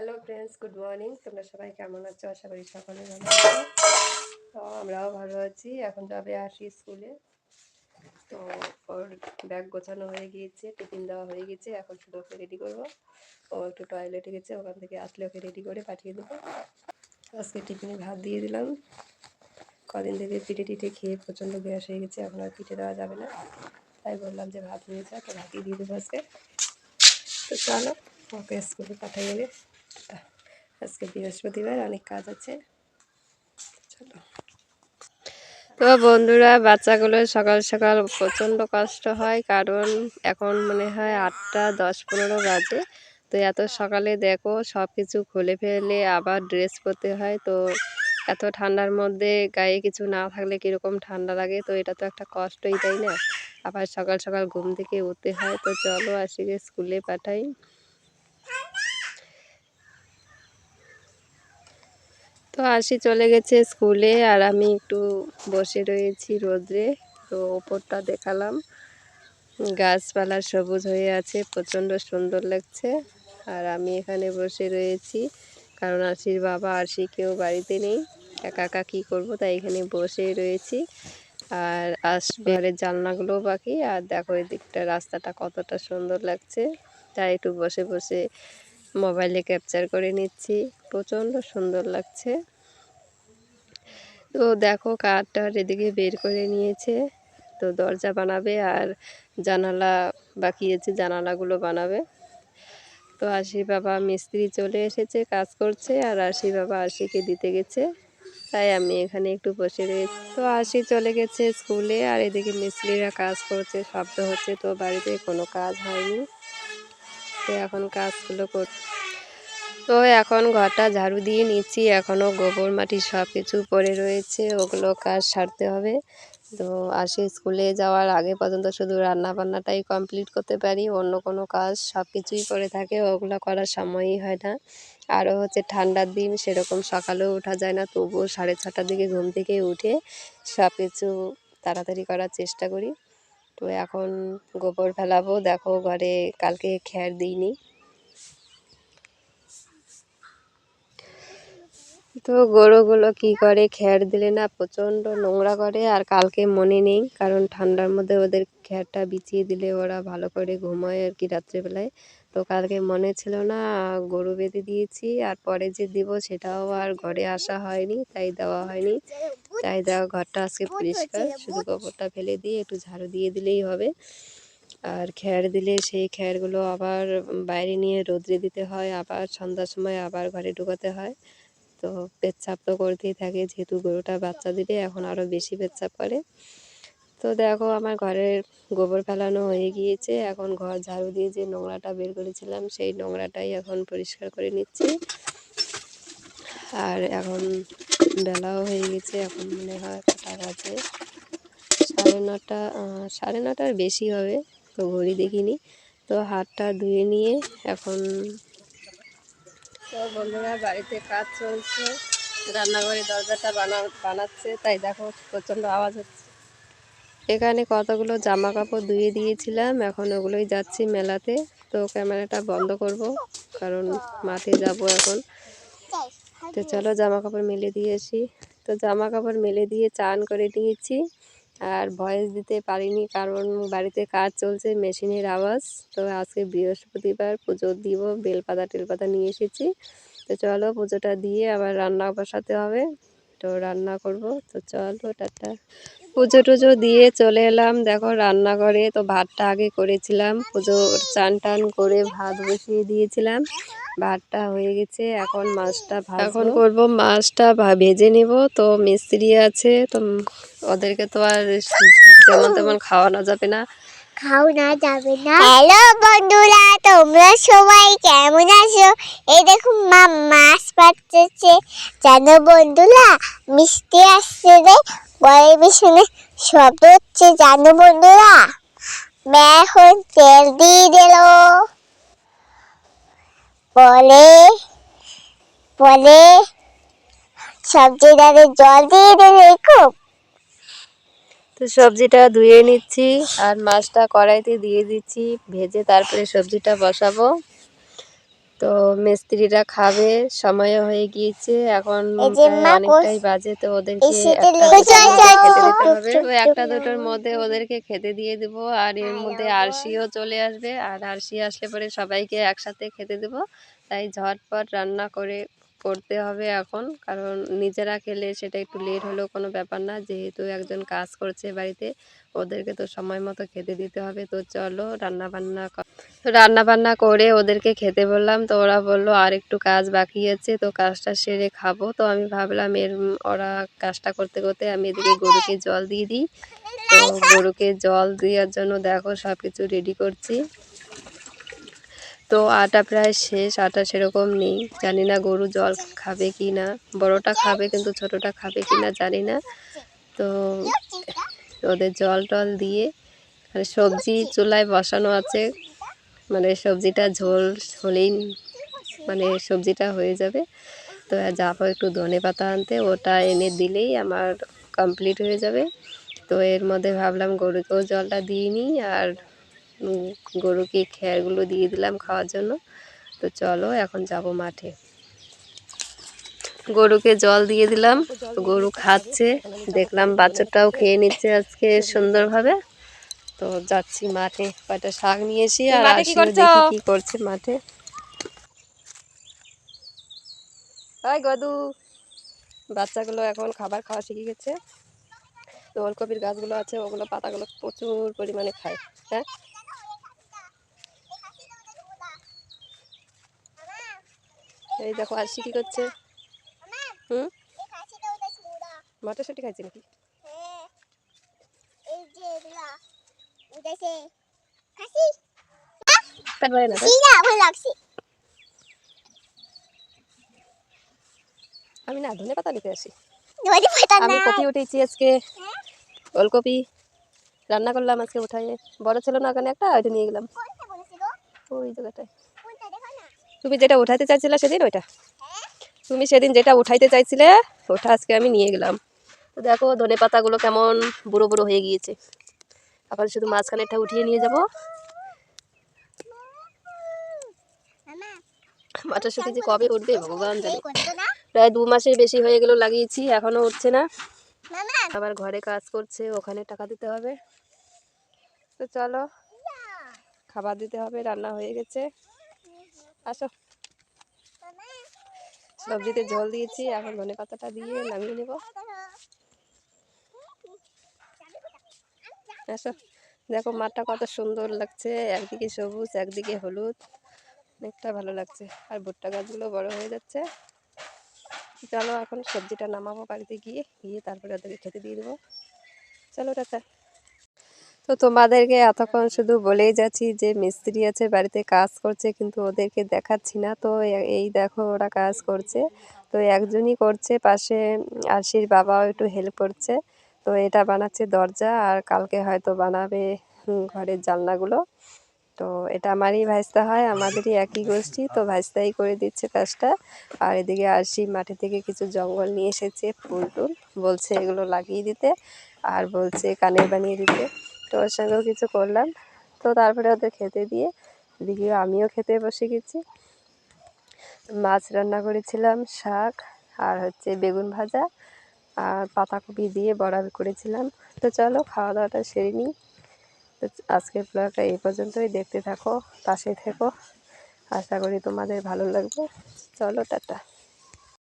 Hello friends, good morning. তোমরা সবাই কেমন আছো? আশা করি সকলে ভালো আছো। তো আমরাও ভালো আছি। এখন যাবে আসি স্কুলে। তো ওর ব্যাগ গোছানো হয়ে গিয়েছে, টিফিন দেওয়া হয়ে গেছে। এখন শুধু ওকে রেডি করবো। ও একটু টয়লেটে গেছে, ওখান থেকে আসলে ওকে রেডি করে পাঠিয়ে দেবো। আজকে টিফিনে ভাত দিয়ে দিলাম। কদিন থেকে পিঠে টিঠে খেয়ে প্রচণ্ড গ্যাস হয়ে গেছে, এখন আর পিঠে দেওয়া যাবে না। তাই বললাম যে ভাত নিয়ে যা, তো ভাতই দিয়ে দেবো আজকে। তো চলো ওকে স্কুলে পাঠিয়ে দেবে। আজকে বৃহস্পতিবার, অনেক কাজ আছে। চলো। তো বন্ধুরা, বাচ্চাগুলো সকাল সকাল প্রচণ্ড কষ্ট হয়, কারণ এখন মনে হয় 8টা 10-15 বাজে। তো এত সকালে দেখো সব কিছু খুলে ফেলে আবার ড্রেস পরতে হয়। তো এত ঠান্ডার মধ্যে গায়ে কিছু না থাকলে কীরকম ঠান্ডা লাগে। তো এটা তো একটা কষ্টই, তাই না? আবার সকাল সকাল ঘুম থেকে উঠতে হয়। তো চলো আজকে স্কুলে পাঠাই। তো আসি চলে গেছে স্কুলে, আর আমি একটু বসে রয়েছি রোদ্রে। তো ওপরটা দেখালাম, গাছপালা সবুজ হয়ে আছে, প্রচণ্ড সুন্দর লাগছে। আর আমি এখানে বসে রয়েছি, কারণ আশির বাবা আশি কেউ বাড়িতে নেই, একা একা কী করবো, তাই এখানে বসে রয়েছি। আর আসবে ঘরের জানলাগুলো বাকি। আর দেখো এই দিকটা রাস্তাটা কতটা সুন্দর লাগছে, তাই একটু বসে বসে মোবাইলে ক্যাপচার করে নিচ্ছি। প্রচণ্ড সুন্দর লাগছে। তো দেখো কাঠটা এদিকে বের করে নিয়েছে, তো দরজা বানাবে আর জানালা বাকি আছে, জানালাগুলো বানাবে। তো আশির বাবা মিস্ত্রি চলে এসেছে, কাজ করছে, আর আশির বাবা আশিকে দিতে গেছে, তাই আমি এখানে একটু বসে রয়েছি। তো আশি চলে গেছে স্কুলে, আর এদিকে মিস্ত্রিরা কাজ করছে, শব্দ হচ্ছে। তো বাড়িতে কোনো কাজ হয়নি, তো এখন কাজগুলো তো এখন ঘরটা ঝাড়ু দিয়ে নিচ্ছি, এখনও গোবর মাটি সব কিছু পড়ে রয়েছে, ওগুলো কাজ সারতে হবে। তো আসি স্কুলে যাওয়ার আগে পর্যন্ত শুধু রান্না বান্নাটাই কমপ্লিট করতে পারি, অন্য কোনো কাজ সব কিছুই পড়ে থাকে, ওগুলো করার সময়ই হয় না। আরও হচ্ছে ঠান্ডার দিন, সেরকম সকালেও ওঠা যায় না, তবুও 6:30টার দিকে ঘুম থেকে উঠে সব কিছু তাড়াতাড়ি করার চেষ্টা করি। তো এখন গোবর ফেলাবো। দেখো ঘরে কালকে খ্যার দিইনি, তো গরুগুলো কি করে, খ্যার দিলে না প্রচণ্ড নোংরা করে। আর কালকে মনে নেই, কারণ ঠান্ডার মধ্যে ওদের খ্যারটা বিছিয়ে দিলে ওরা ভালো করে ঘুমোয় আর কি রাত্রেবেলায়। তো কালকে মনে ছিল না, গরু বেঁধে দিয়েছি, আর পরে যে দিব সেটাও আর ঘরে আসা হয়নি, তাই দেওয়া হয়নি। তাই দেওয়া ঘরটা আজকে পরিষ্কার, শুধু গোবরটা ফেলে দিয়ে একটু ঝাড়ু দিয়ে দিলেই হবে। আর খ্যার দিলে সেই খ্যারগুলো আবার বাইরে নিয়ে রোদ্রে দিতে হয়, আবার সন্ধ্যার সময় আবার ঘরে ঢুকাতে হয়। তো পেচ্ছাপ তো করতেই থাকে, যেহেতু গরুটা বাচ্চা দিবে, এখন আরও বেশি পেচ্ছাপ করে। তো দেখো আমার ঘরের গোবর ফেলানো হয়ে গিয়েছে, এখন ঘর ঝাড়ু দিয়ে যে নোংরাটা বের করেছিলাম সেই নোংরাটাই এখন পরিষ্কার করে নিচ্ছি। আর এখন বেলাও হয়ে গেছে, এখন মনে হয় কটা বাজে, 9:30, 9:30টার বেশি হবে, তো ঘড়ি দেখিনি। তো হাতটা ধুয়ে নিয়ে এখন তো বন্ধুরা বাড়িতে কাজ চলছে, রান্নাঘরে দরজাটা বানাচ্ছে, তাই দেখো প্রচণ্ড আওয়াজ হচ্ছে। এখানে কতগুলো জামা কাপড় ধুয়ে দিয়েছিলাম, এখন ওগুলোই যাচ্ছি মেলাতে। তো ক্যামেরাটা বন্ধ করব, কারণ মাঠে যাব এখন। তো চলো জামা কাপড় মেলে দিয়ে আসি। তো জামা কাপড় মেলে দিয়ে চান করে নিয়েছি, আর ভয়েস দিতে পারিনি কারণ বাড়িতে কাজ চলছে, মেশিনের আওয়াজ। তো আজকে বৃহস্পতিবার, পুজো দিব, বেলপাতা টেলপাতা নিয়ে এসেছি। তো চলো পুজোটা দিয়ে আবার রান্না বসাতে হবে, তো রান্না করব। তো চলো টাটা। পুজো টুজো দিয়ে চলে এলাম দেখো রান্নাঘরে। তো ভাতটা আগে করেছিলাম, পুজোর চান টান করে ভাত বসিয়ে দিয়েছিলাম, ভাতটা হয়ে গেছে। এখন মাছটা এখন করব, মাছটা ভেজে নেব। তো মিস্ত্রি আছে, তো ওদেরকে তো আর যেমন তেমন খাওয়ানো যাবে না। হ্যালো বন্ধুরা, তোমরা সবাই কেমন আছো? এই দেখো মা মাছ পাচ্ছে, জানো বন্ধুরা, মিষ্টি আসছে রে, বয়ের পিছনে শব্দ হচ্ছে, জানো বন্ধুরা। মা এখন তেল দিয়ে দিল, বলে বলে সবজিটাতে জল দিয়ে দিলে খুব। তো সবজিটা ধুয়ে নিচ্ছি, আর মাছটা কড়াইতে দিয়ে দিচ্ছি ভেজে, তারপরে সবজিটা বসাবো। তো মিস্ত্রিরা খাবে, সময়ও হয়ে গিয়েছে এখন, এই যে প্রায় মা অনেকটাই বাজে। তো এই ওদেরকে শীতে একটা লেগে দুটোর মধ্যে খেতে দিতে যায় হবে। তো একটা দুটোর মধ্যে ওদেরকে খেতে দিয়ে দেবো। আর এর মধ্যে আরশিও চলে আসবে, আর আরশি আসলে পরে সবাইকে একসাথে খেতে দেবো। তাই ঝটপট রান্না করে করতে হবে এখন, কারণ নিজেরা খেলে সেটা একটু লেট হলেও কোনো ব্যাপার না, যেহেতু একজন কাজ করছে বাড়িতে, ওদেরকে তো সময় মতো খেতে দিতে হবে। তো চলো রান্না বান্না করে ওদেরকে খেতে বললাম। তো ওরা বললো আর একটু কাজ বাকি আছে, তো কাজটা সেরে খাবো। তো আমি ভাবলাম ওরা কাজটা করতে করতে আমি এদিকে গরুকে জল দিয়ে দিই। তো গরুকে জল দেওয়ার জন্য দেখো সব কিছু রেডি করছি। তো আটা প্রায় শেষ, আটা সেরকম নেই, জানি না গরু জল খাবে কি না। বড়টা খাবে কিন্তু ছোটটা খাবে কি না জানি না। তো ওদের জল টল দিয়ে, আর সবজি চুলায় বসানো আছে, মানে সবজিটা ঝোল হলেই মানে সবজিটা হয়ে যাবে। তো যাবো একটু ধনেপাতা আনতে, ওটা এনে দিলেই আমার কমপ্লিট হয়ে যাবে। তো এর মধ্যে ভাবলাম গরুকেও জলটা দিয়ে নিই, আর গরুকে খেয়ারগুলো দিয়ে দিলাম খাওয়ার জন্য। তো চলো এখন যাব মাঠে। গরুকে জল দিয়ে দিলাম, গরু খাচ্ছে, দেখলাম বাচ্চাটাও খেয়ে নিচ্ছে আজকে সুন্দরভাবে। তো যাচ্ছি মাঠে, কয়টা শাক নিয়ে এসি, আর আসিও দেখি কি করছে মাঠে। হাই গদু, বাচ্চাগুলো এখন খাবার খাওয়া শিখে গেছে। তো ওলকপির গাছগুলো আছে, ওগুলো পাতাগুলো প্রচুর পরিমাণে খায়। হ্যাঁ, এই দেখো আরশি কি করছে। হুম, মটরশুঁটি খাইছে নাকি? পেট ভরে না তাই? আমি না ধনে পাতা নিতে আসি। আমি কপি উঠেছি আজকে, ওলকপি রান্না করলাম আজকে উঠায়ে। বড় ছিল না ওখানে একটা, ওইটা নিয়ে গেলাম ওই জায়গাটায়। তুমি যেটা উঠাইতে চাইছিলে সেদিন, ওইটা তুমি সেদিন যেটা উঠাইতে চাইছিলে ওটা আজকে আমি নিয়ে গেলাম। তো দেখো ধনে পাতাগুলো কেমন বুড়ো বুড়ো হয়ে গিয়েছে। এখন শুধু মাঝখানেরটা উঠিয়ে নিয়ে যাব। মটরশুঁটি যে কবে উঠবে ভগবান জানে, প্রায় 2 মাসের বেশি হয়ে গেল লাগিয়েছি, এখনো উঠছে না। আবার ঘরে কাজ করছে, ওখানে টাকা দিতে হবে। তো চলো খাবার দিতে হবে, রান্না হয়ে গেছে, আসো। সবজিতে জল দিয়েছি, এখন ধনে পাতাটা দিয়ে নামিয়ে নেব। আসো, দেখো মাঠটা কত সুন্দর লাগছে, একদিকে সবুজ একদিকে হলুদ, অনেকটা ভালো লাগছে। আর ভুট্টা গাছগুলো বড় হয়ে যাচ্ছে। চলো এখন সবজিটা নামাবো বাড়িতে গিয়ে, তারপরে ওদেরকে খেতে দিয়ে দেবো। চলো টাটা। তো তোমাদেরকে এতক্ষণ শুধু বলেই যাচ্ছি যে মিস্ত্রি আছে বাড়িতে কাজ করছে, কিন্তু ওদেরকে দেখাচ্ছি না। তো এই দেখো ওরা কাজ করছে। তো একজনই করছে, পাশে আরশির বাবাও একটু হেল্প করছে। তো এটা বানাচ্ছে দরজা, আর কালকে হয়তো বানাবে ঘরের জানলাগুলো। তো এটা আমারই ভাইস্তা হয়, আমাদেরই একই গোষ্ঠী, তো ভাইস্তাই করে দিচ্ছে কাজটা। আর এদিকে আরশি মাঠে থেকে কিছু জঙ্গল নিয়ে এসেছে, ফুল টুল, বলছে এগুলো লাগিয়ে দিতে, আর বলছে কানের বানিয়ে দিতে। তো ওর সঙ্গেও কিছু করলাম। তো তারপরে ওদের খেতে দিয়ে এদিকে আমিও খেতে বসে গেছি। মাছ রান্না করেছিলাম, শাক, আর হচ্ছে বেগুন ভাজা, আর পাতাকপি দিয়ে বড়া করেছিলাম। তো চলো খাওয়া দাওয়াটা সেরে নিই। তো আজকের ব্লগটা এই পর্যন্তই, দেখতে থাকো, পাশে থেকো, আশা করি তোমাদের ভালো লাগবে। চলো টাটা।